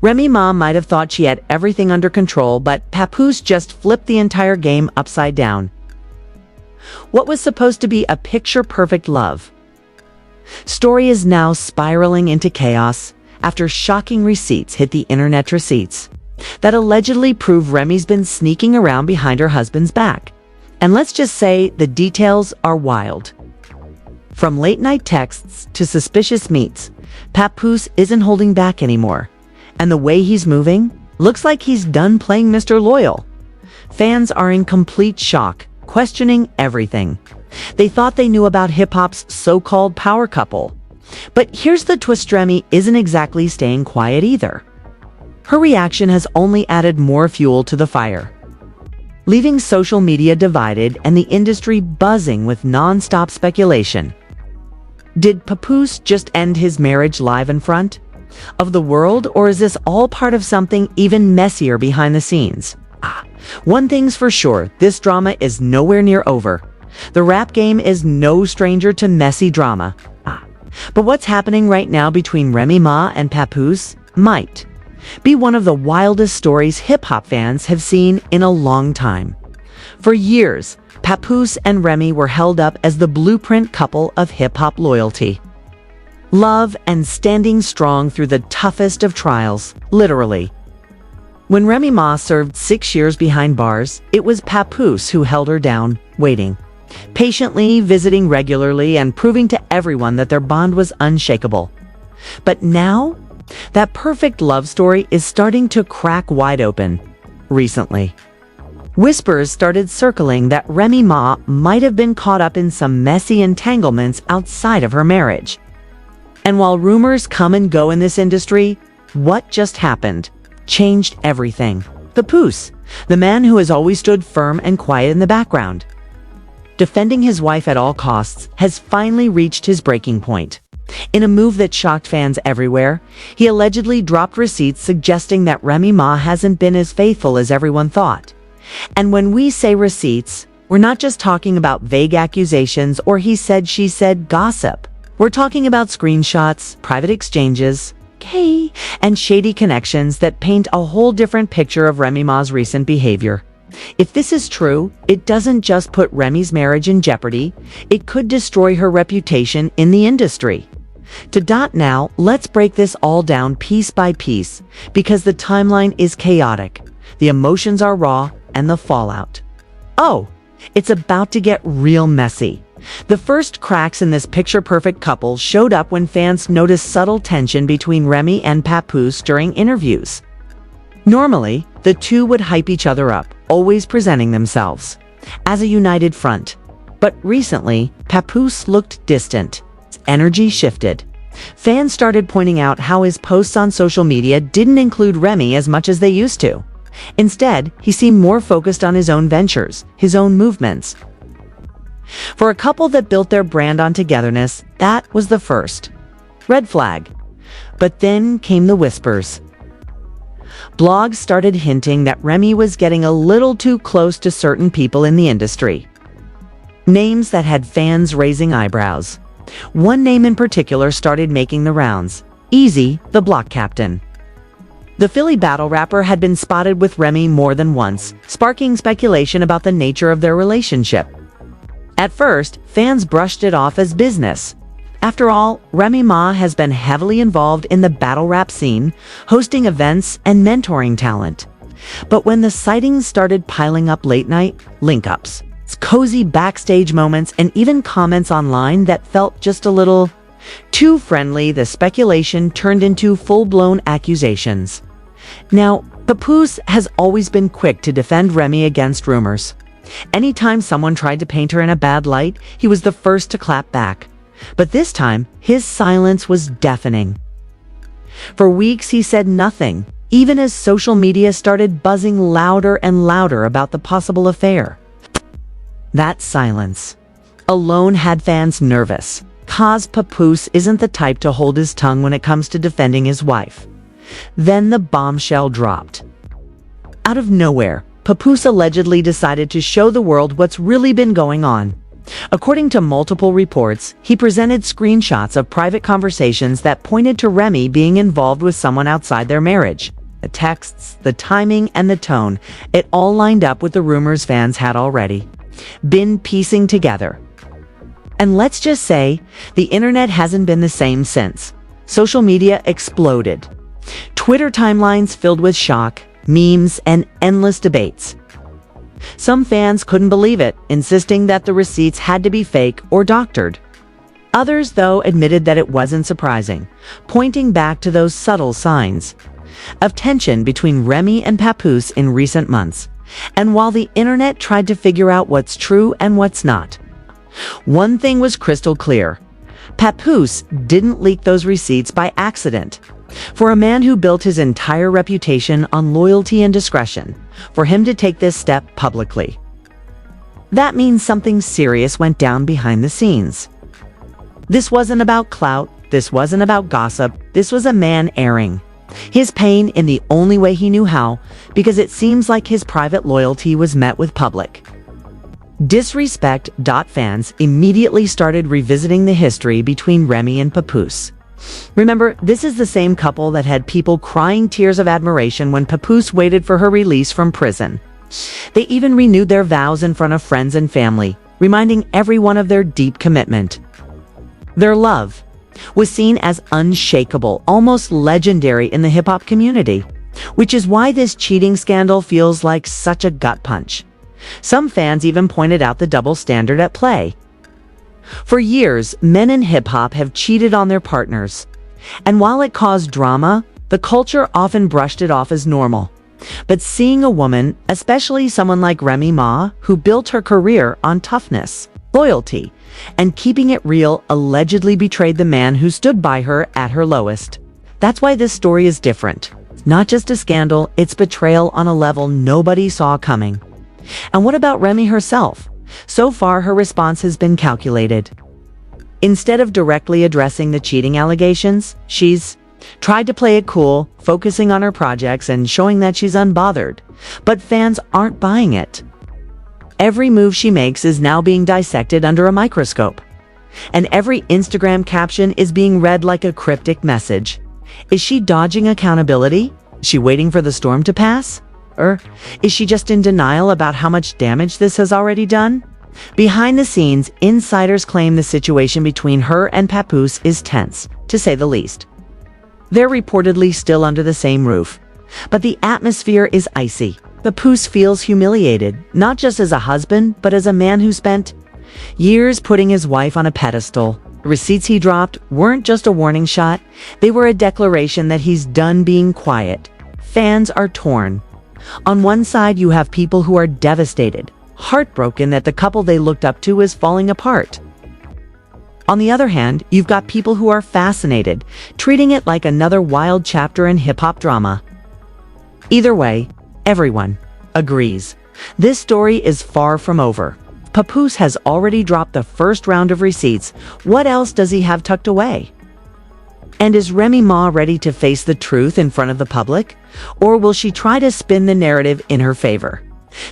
Remy Ma might have thought she had everything under control, but Papoose just flipped the entire game upside down. What was supposed to be a picture-perfect love story is now spiraling into chaos after shocking receipts hit the internet receipts that allegedly prove Remy's been sneaking around behind her husband's back. And let's just say the details are wild. From late-night texts to suspicious meets, Papoose isn't holding back anymore. And the way he's moving looks like he's done playing Mr. Loyal. Fans are in complete shock, questioning everything. They thought they knew about hip-hop's so-called power couple. But here's the twist: Remy isn't exactly staying quiet either. Her reaction has only added more fuel to the fire, leaving social media divided and the industry buzzing with non-stop speculation. Did Papoose just end his marriage live in front of the world, or is this all part of something even messier behind the scenes? One thing's for sure, this drama is nowhere near over. The rap game is no stranger to messy drama. But what's happening right now between Remy Ma and Papoose might be one of the wildest stories hip-hop fans have seen in a long time. For years, Papoose and Remy were held up as the blueprint couple of hip-hop loyalty, love, and standing strong through the toughest of trials, literally. When Remy Ma served 6 years behind bars, it was Papoose who held her down, waiting, patiently, visiting regularly, and proving to everyone that their bond was unshakable. But now, that perfect love story is starting to crack wide open. Recently, whispers started circling that Remy Ma might have been caught up in some messy entanglements outside of her marriage. And while rumors come and go in this industry, what just happened changed everything. Papoose, the man who has always stood firm and quiet in the background, defending his wife at all costs, has finally reached his breaking point. In a move that shocked fans everywhere, he allegedly dropped receipts suggesting that Remy Ma hasn't been as faithful as everyone thought. And when we say receipts, we're not just talking about vague accusations or he said, she said gossip. We're talking about screenshots, private exchanges, and shady connections that paint a whole different picture of Remy Ma's recent behavior. If this is true, it doesn't just put Remy's marriage in jeopardy, it could destroy her reputation in the industry. Now, let's break this all down piece by piece, because the timeline is chaotic, the emotions are raw, and the fallout. Oh, it's about to get real messy. The first cracks in this picture-perfect couple showed up when fans noticed subtle tension between Remy and Papoose during interviews. Normally, the two would hype each other up, always presenting themselves as a united front. But recently, Papoose looked distant. His energy shifted. Fans started pointing out how his posts on social media didn't include Remy as much as they used to. Instead, he seemed more focused on his own ventures, his own movements. For a couple that built their brand on togetherness, that was the first red flag. But then came the whispers. Blogs started hinting that Remy was getting a little too close to certain people in the industry. Names that had fans raising eyebrows. One name in particular started making the rounds: Easy, the block captain. The Philly battle rapper had been spotted with Remy more than once, sparking speculation about the nature of their relationship. At first, fans brushed it off as business. After all, Remy Ma has been heavily involved in the battle rap scene, hosting events and mentoring talent. But when the sightings started piling up, late night link-ups, cozy backstage moments, and even comments online that felt just a little too friendly, the speculation turned into full-blown accusations. Now, Papoose has always been quick to defend Remy against rumors. Anytime someone tried to paint her in a bad light, he was the first to clap back. But this time, his silence was deafening. For weeks, he said nothing, even as social media started buzzing louder and louder about the possible affair. That silence alone had fans nervous, 'cause Papoose isn't the type to hold his tongue when it comes to defending his wife. Then the bombshell dropped. Out of nowhere, Papoose allegedly decided to show the world what's really been going on. According to multiple reports, he presented screenshots of private conversations that pointed to Remy being involved with someone outside their marriage. The texts, the timing, and the tone, it all lined up with the rumors fans had already been piecing together. And let's just say, the internet hasn't been the same since. Social media exploded. Twitter timelines filled with shock, memes, and endless debates. Some fans couldn't believe it, insisting that the receipts had to be fake or doctored. Others, though, admitted that it wasn't surprising, pointing back to those subtle signs of tension between Remy and Papoose in recent months. And while the internet tried to figure out what's true and what's not, one thing was crystal clear. Papoose didn't leak those receipts by accident. For a man who built his entire reputation on loyalty and discretion, for him to take this step publicly, that means something serious went down behind the scenes. This wasn't about clout, this wasn't about gossip, this was a man airing his pain in the only way he knew how, because it seems like his private loyalty was met with public disrespect. Fans immediately started revisiting the history between Remy and Papoose. Remember, this is the same couple that had people crying tears of admiration when Papoose waited for her release from prison. They even renewed their vows in front of friends and family, reminding everyone of their deep commitment. Their love was seen as unshakable, almost legendary in the hip-hop community, which is why this cheating scandal feels like such a gut punch. Some fans even pointed out the double standard at play. For years, men in hip-hop have cheated on their partners, and while it caused drama, the culture often brushed it off as normal. But seeing a woman, especially someone like Remy Ma, who built her career on toughness, loyalty, and keeping it real, allegedly betrayed the man who stood by her at her lowest. That's why this story is different. Not just a scandal, it's betrayal on a level nobody saw coming. And what about Remy herself? So far, her response has been calculated. Instead of directly addressing the cheating allegations, she's tried to play it cool, focusing on her projects and showing that she's unbothered. But fans aren't buying it. Every move she makes is now being dissected under a microscope. And every Instagram caption is being read like a cryptic message. Is she dodging accountability? Is she waiting for the storm to pass? Or is she just in denial about how much damage this has already done? Behind the scenes, insiders claim the situation between her and Papoose is tense, to say the least. They're reportedly still under the same roof, but the atmosphere is icy. Papoose feels humiliated, not just as a husband, but as a man who spent years putting his wife on a pedestal. The receipts he dropped weren't just a warning shot, they were a declaration that he's done being quiet. Fans are torn. On one side, you have people who are devastated, heartbroken that the couple they looked up to is falling apart. On the other hand, you've got people who are fascinated, treating it like another wild chapter in hip-hop drama. Either way, everyone agrees. This story is far from over. Papoose has already dropped the first round of receipts. What else does he have tucked away? And is Remy Ma ready to face the truth in front of the public? Or will she try to spin the narrative in her favor?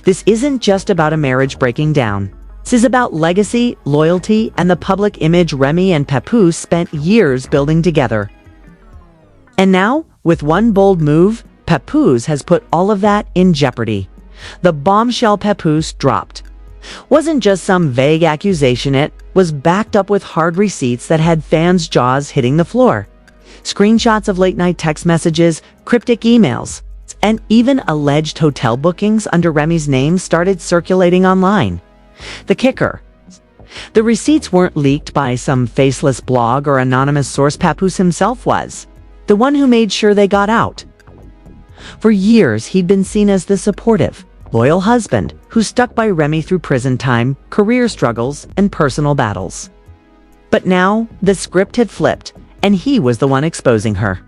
This isn't just about a marriage breaking down. This is about legacy, loyalty, and the public image Remy and Papoose spent years building together. And now, with one bold move, Papoose has put all of that in jeopardy. The bombshell Papoose dropped wasn't just some vague accusation, it was backed up with hard receipts that had fans' jaws hitting the floor. Screenshots of late-night text messages, cryptic emails, and even alleged hotel bookings under Remy's name started circulating online. The kicker: the receipts weren't leaked by some faceless blog or anonymous source. Papoose himself was the one who made sure they got out. For years, he'd been seen as the supportive, loyal husband who stuck by Remy through prison time, career struggles, and personal battles. But now, the script had flipped, and he was the one exposing her.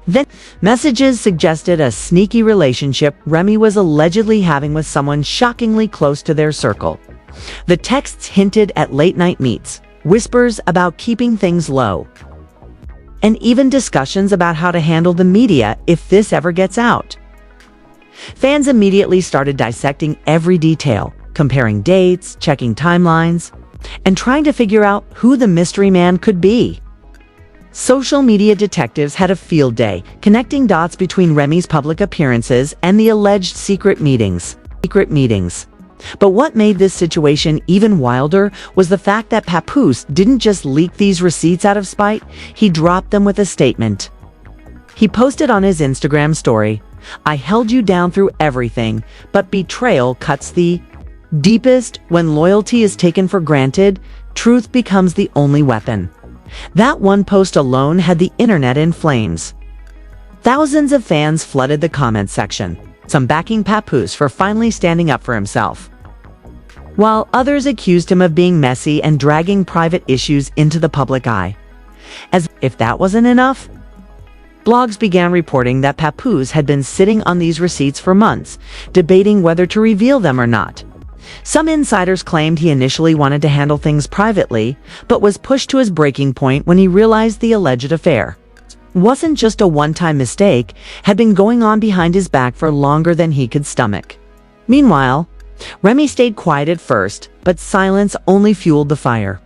Then, messages suggested a sneaky relationship Remy was allegedly having with someone shockingly close to their circle. The texts hinted at late-night meets, whispers about keeping things low, and even discussions about how to handle the media if this ever gets out. Fans immediately started dissecting every detail, comparing dates, checking timelines. and trying to figure out who the mystery man could be. Social media detectives had a field day, connecting dots between Remy's public appearances and the alleged secret meetings. But what made this situation even wilder was the fact that Papoose didn't just leak these receipts out of spite, he dropped them with a statement. He posted on his Instagram story, "I held you down through everything, but betrayal cuts the deepest. When loyalty is taken for granted, truth becomes the only weapon." That one post alone had the internet in flames. Thousands of fans flooded the comment section, some backing Papoose for finally standing up for himself, while others accused him of being messy and dragging private issues into the public eye. As if that wasn't enough, blogs began reporting that Papoose had been sitting on these receipts for months, debating whether to reveal them or not. Some insiders claimed he initially wanted to handle things privately, but was pushed to his breaking point when he realized the alleged affair wasn't just a one-time mistake, had been going on behind his back for longer than he could stomach. Meanwhile, Remy stayed quiet at first, but silence only fueled the fire.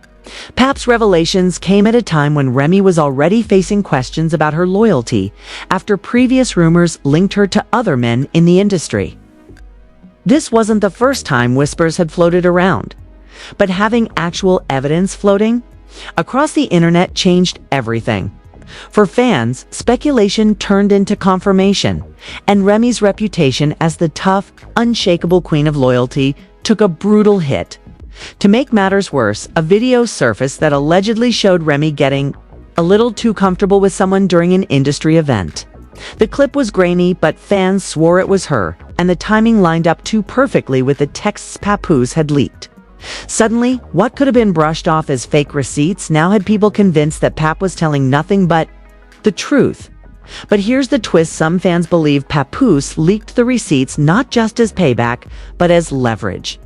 Pap's revelations came at a time when Remy was already facing questions about her loyalty after previous rumors linked her to other men in the industry. This wasn't the first time whispers had floated around, but having actual evidence floating across the internet changed everything. For fans, speculation turned into confirmation, and Remy's reputation as the tough, unshakable queen of loyalty took a brutal hit. To make matters worse, a video surfaced that allegedly showed Remy getting a little too comfortable with someone during an industry event. The clip was grainy, but fans swore it was her, and the timing lined up too perfectly with the texts Papoose had leaked. Suddenly, what could have been brushed off as fake receipts now had people convinced that Pap was telling nothing but the truth. But here's the twist: some fans believe Papoose leaked the receipts not just as payback, but as leverage.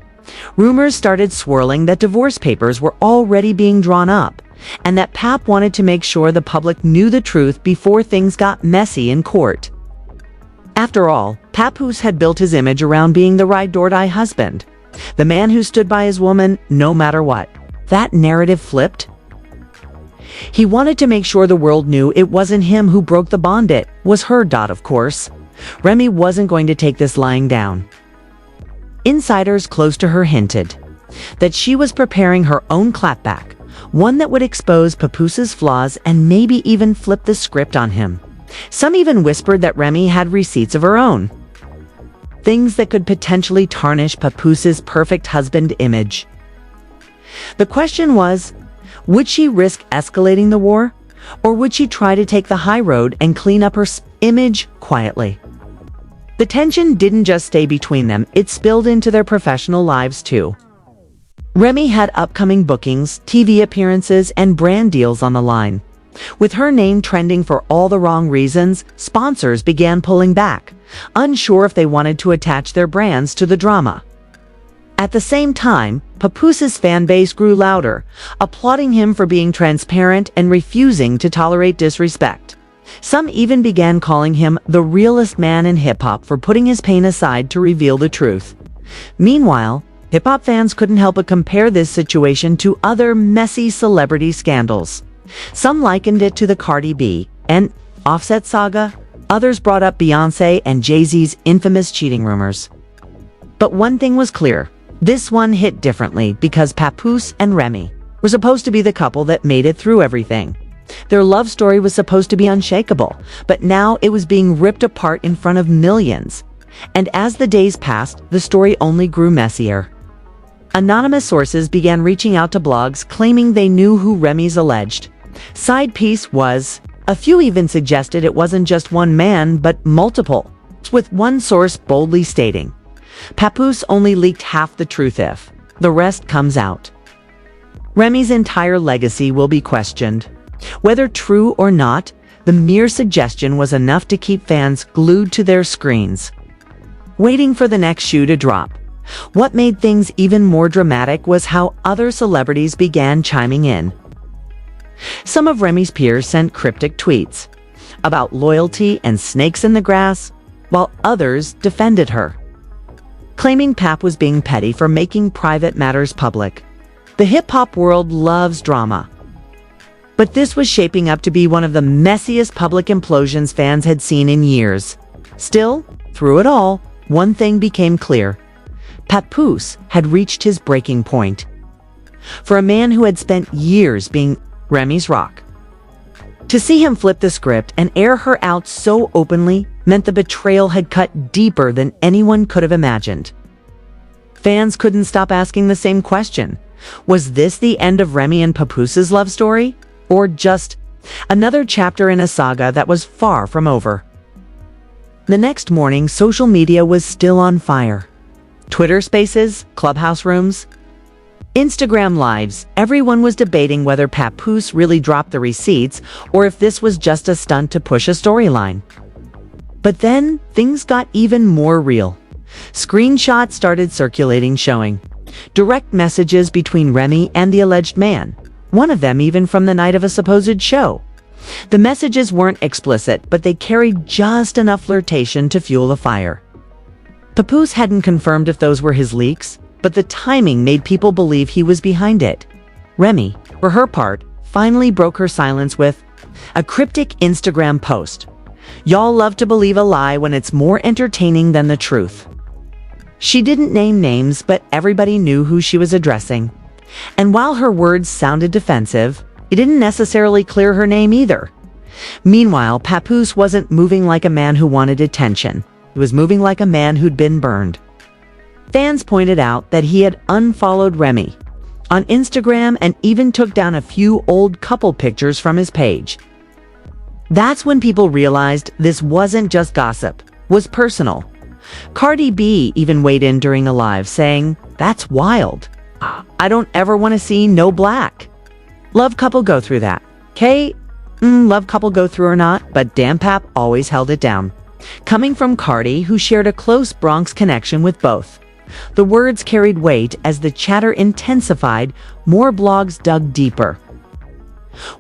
Rumors started swirling that divorce papers were already being drawn up, and that Pap wanted to make sure the public knew the truth before things got messy in court. After all, Papoose had built his image around being the ride-or-die husband, the man who stood by his woman no matter what. That narrative flipped. He wanted to make sure the world knew it wasn't him who broke the bond, it was her. Of course, Remy wasn't going to take this lying down. Insiders close to her hinted that she was preparing her own clapback, one that would expose Papoose's flaws and maybe even flip the script on him. Some even whispered that Remy had receipts of her own, things that could potentially tarnish Papoose's perfect husband image. The question was, would she risk escalating the war, or would she try to take the high road and clean up her image quietly? The tension didn't just stay between them, it spilled into their professional lives too. Remy had upcoming bookings, TV appearances, and brand deals on the line. With her name trending for all the wrong reasons, sponsors began pulling back, unsure if they wanted to attach their brands to the drama. At the same time, Papoose's fan base grew louder, applauding him for being transparent and refusing to tolerate disrespect. Some even began calling him the realest man in hip-hop for putting his pain aside to reveal the truth. Meanwhile, hip-hop fans couldn't help but compare this situation to other messy celebrity scandals. Some likened it to the Cardi B and Offset saga. Others brought up Beyoncé and Jay-Z's infamous cheating rumors. But one thing was clear: this one hit differently because Papoose and Remy were supposed to be the couple that made it through everything. Their love story was supposed to be unshakable, but now it was being ripped apart in front of millions. And as the days passed, the story only grew messier. Anonymous sources began reaching out to blogs claiming they knew who Remy's alleged side piece was. A few even suggested it wasn't just one man, but multiple, with one source boldly stating, "Papoose only leaked half the truth if the rest comes out." Remy's entire legacy will be questioned. Whether true or not, the mere suggestion was enough to keep fans glued to their screens, waiting for the next shoe to drop. What made things even more dramatic was how other celebrities began chiming in. Some of Remy's peers sent cryptic tweets about loyalty and snakes in the grass, while others defended her, claiming Pap was being petty for making private matters public. The hip-hop world loves drama. But this was shaping up to be one of the messiest public implosions fans had seen in years. Still, through it all, one thing became clear. Papoose had reached his breaking point. For a man who had spent years being Remy's rock, to see him flip the script and air her out so openly meant the betrayal had cut deeper than anyone could have imagined. Fans couldn't stop asking the same question. Was this the end of Remy and Papoose's love story? Or just another chapter in a saga that was far from over? The next morning, social media was still on fire. Twitter Spaces, Clubhouse rooms, Instagram Lives, everyone was debating whether Papoose really dropped the receipts or if this was just a stunt to push a storyline. But then, things got even more real. Screenshots started circulating showing direct messages between Remy and the alleged man, one of them even from the night of a supposed show. The messages weren't explicit, but they carried just enough flirtation to fuel the fire. Papoose hadn't confirmed if those were his leaks, but the timing made people believe he was behind it. Remy, for her part, finally broke her silence with a cryptic Instagram post. "Y'all love to believe a lie when it's more entertaining than the truth." She didn't name names, but everybody knew who she was addressing. And while her words sounded defensive, it didn't necessarily clear her name either. Meanwhile, Papoose wasn't moving like a man who wanted attention. He was moving like a man who'd been burned. Fans pointed out that he had unfollowed Remy on Instagram and even took down a few old couple pictures from his page. That's when people realized this wasn't just gossip, was personal. Cardi B even weighed in during a live saying, "That's wild. I don't ever want to see no black." Love couple go through that. Love couple go through or not, but damn Pap always held it down. Coming from Cardi, who shared a close Bronx connection with both. The words carried weight as the chatter intensified, more blogs dug deeper.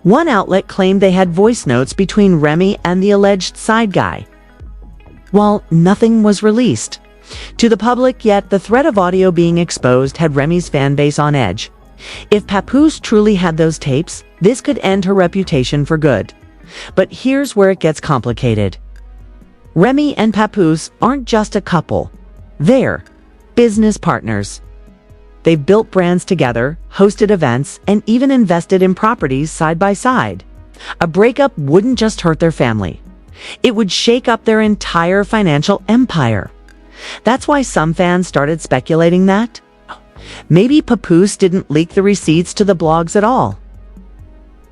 One outlet claimed they had voice notes between Remy and the alleged side guy. While nothing was released to the public yet, the threat of audio being exposed had Remy's fanbase on edge. If Papoose truly had those tapes, this could end her reputation for good. But here's where it gets complicated. Remy and Papoose aren't just a couple. They're business partners. They've built brands together, hosted events, and even invested in properties side by side. A breakup wouldn't just hurt their family. It would shake up their entire financial empire. That's why some fans started speculating that maybe Papoose didn't leak the receipts to the blogs at all.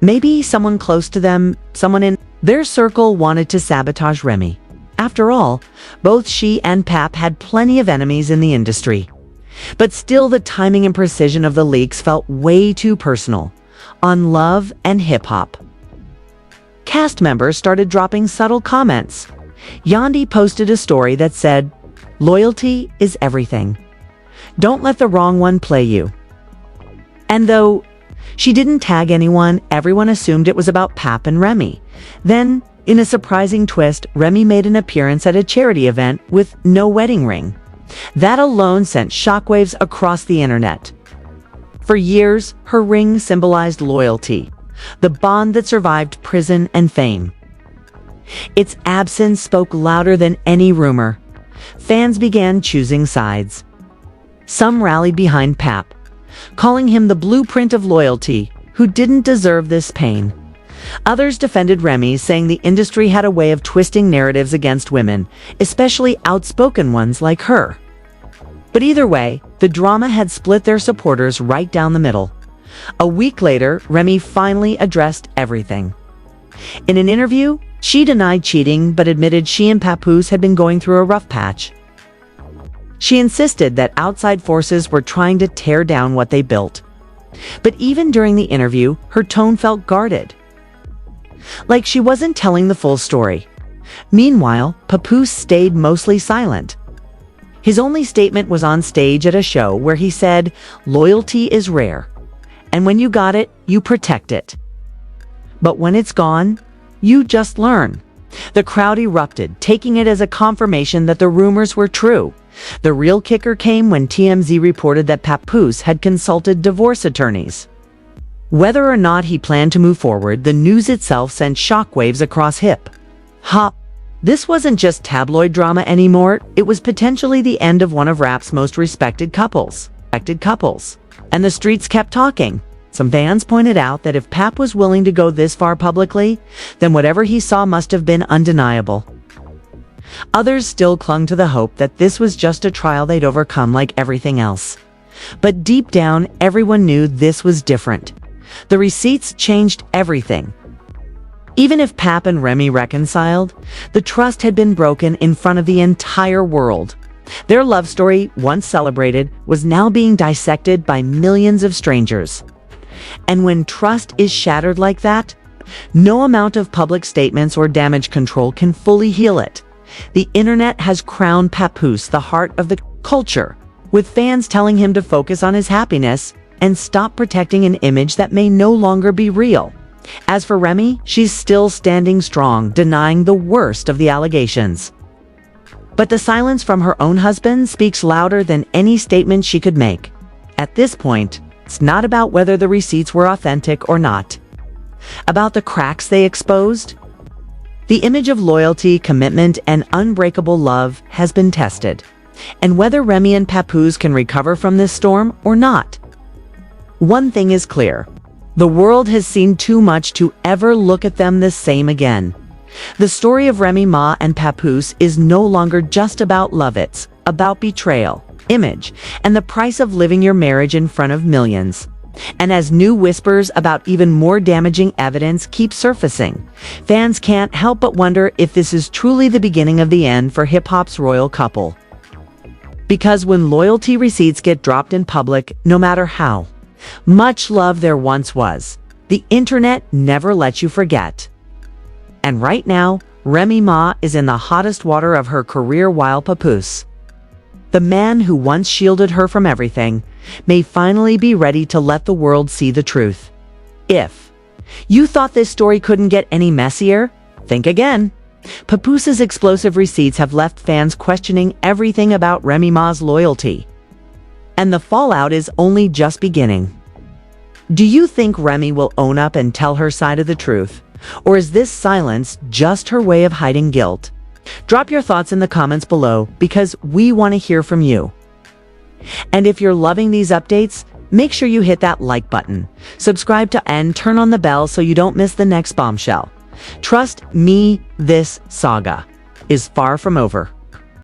Maybe someone close to them, someone in their circle, wanted to sabotage Remy. After all, both she and Pap had plenty of enemies in the industry. But still, the timing and precision of the leaks felt way too personal, on love and hip-hop. Cast members started dropping subtle comments. Yandi posted a story that said, "Loyalty is everything. Don't let the wrong one play you." And though she didn't tag anyone, everyone assumed it was about Pap and Remy. Then, in a surprising twist, Remy made an appearance at a charity event with no wedding ring. That alone sent shockwaves across the internet. For years, her ring symbolized loyalty, the bond that survived prison and fame. Its absence spoke louder than any rumor. Fans began choosing sides. Some rallied behind Pap, calling him the blueprint of loyalty, who didn't deserve this pain. Others defended Remy, saying the industry had a way of twisting narratives against women, especially outspoken ones like her. But either way, the drama had split their supporters right down the middle. A week later, Remy finally addressed everything. In an interview, she denied cheating but admitted she and Papoose had been going through a rough patch. She insisted that outside forces were trying to tear down what they built. But even during the interview, her tone felt guarded, like she wasn't telling the full story. Meanwhile, Papoose stayed mostly silent. His only statement was on stage at a show where he said, "Loyalty is rare, and when you got it, you protect it. But when it's gone, you just learn." The crowd erupted, taking it as a confirmation that the rumors were true. The real kicker came when TMZ reported that Papoose had consulted divorce attorneys. Whether or not he planned to move forward, the news itself sent shockwaves across hip-hop. This wasn't just tabloid drama anymore, it was potentially the end of one of rap's most respected couples. And the streets kept talking. Some fans pointed out that if Pap was willing to go this far publicly, then whatever he saw must have been undeniable. Others still clung to the hope that this was just a trial they'd overcome like everything else. But deep down, everyone knew this was different. The receipts changed everything. Even if Pap and Remy reconciled, the trust had been broken in front of the entire world. Their love story, once celebrated, was now being dissected by millions of strangers. And when trust is shattered like that, no amount of public statements or damage control can fully heal it. The internet has crowned Papoose the heart of the culture, with fans telling him to focus on his happiness and stop protecting an image that may no longer be real. As for Remy, she's still standing strong, denying the worst of the allegations. But the silence from her own husband speaks louder than any statement she could make. At this point, it's not about whether the receipts were authentic or not. About the cracks they exposed. The image of loyalty, commitment, and unbreakable love has been tested. And whether Remy and Papoose can recover from this storm or not. One thing is clear. The world has seen too much to ever look at them the same again. The story of Remy Ma and Papoose is no longer just about love, it's about betrayal, image, and the price of living your marriage in front of millions. And as new whispers about even more damaging evidence keep surfacing, fans can't help but wonder if this is truly the beginning of the end for hip-hop's royal couple. Because when loyalty receipts get dropped in public, no matter how much love there once was, the internet never lets you forget. And right now, Remy Ma is in the hottest water of her career while Papoose, the man who once shielded her from everything, may finally be ready to let the world see the truth. If you thought this story couldn't get any messier, think again. Papoose's explosive receipts have left fans questioning everything about Remy Ma's loyalty. And the fallout is only just beginning. Do you think Remy will own up and tell her side of the truth? Or is this silence just her way of hiding guilt? Drop your thoughts in the comments below because we want to hear from you. And if you're loving these updates, make sure you hit that like button, subscribe to and turn on the bell so you don't miss the next bombshell. Trust me, this saga is far from over.